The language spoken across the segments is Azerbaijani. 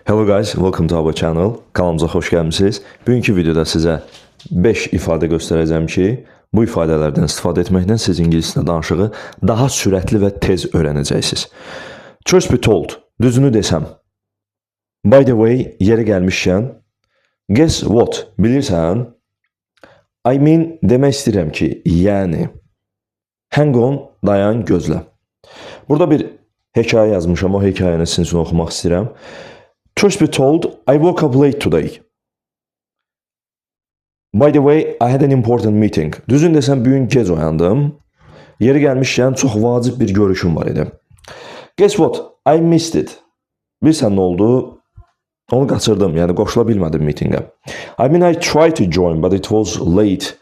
Hello guys, welcome to our channel. Kanalımıza xoş gəlmisiniz. Bugünkü videoda sizə 5 ifadə göstərəcəm ki, bu ifadələrdən istifadə etməklə siz ingilis dilində danışığı daha sürətli və tez öyrənəcəksiniz. Truth be told, düzünü desəm. By the way, yeri gəlmişkən, guess what, bilirsən? I mean, demək istəyirəm ki, yəni. Hang on, dayan, gözlə. Burada bir hekayə yazmışam, o hekayəni sizin üçün oxumaq istəyirəm. Truth be told, I woke up late today. By the way, I had an important meeting. Düzün desəm, bugün gec oyandım. Yeri gəlmişkən, çox vacib bir görüşüm var idi. Guess what? I missed it. Bilirsən nə oldu? Onu qaçırdım, yəni qoşula bilmədim meetingə. I mean, I tried to join, but it was late.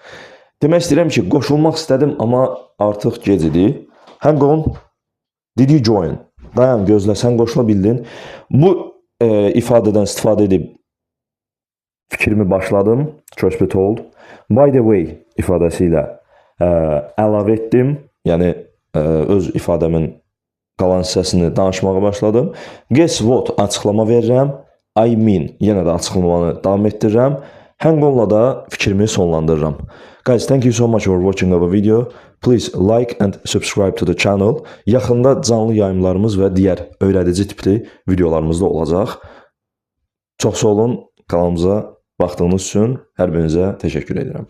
Demək istəyirəm ki, qoşulmaq istədim, amma artıq gec idi. Hang on, did you join? Dayan, gözlə, sən qoşula bildin. Bu ifadədən istifadə edib fikrimi başladım. Truth be told. By the way ifadəsi ilə əlavə etdim. Yəni öz ifadəmin qalan hissəsini danışmağa başladım. Guess what açıqlama verirəm. I mean yenə də açıqlamanı davam etdirirəm. Hang onla da fikrimi sonlandırıram. Guys, thank you so much for watching our video. Please like and subscribe to the channel. Yaxında canlı yayımlarımız və digər öyrədici tipli videolarımız da olacaq. Çox sağ olun, kanalımıza baxdığınız üçün hər birinizə təşəkkür edirəm.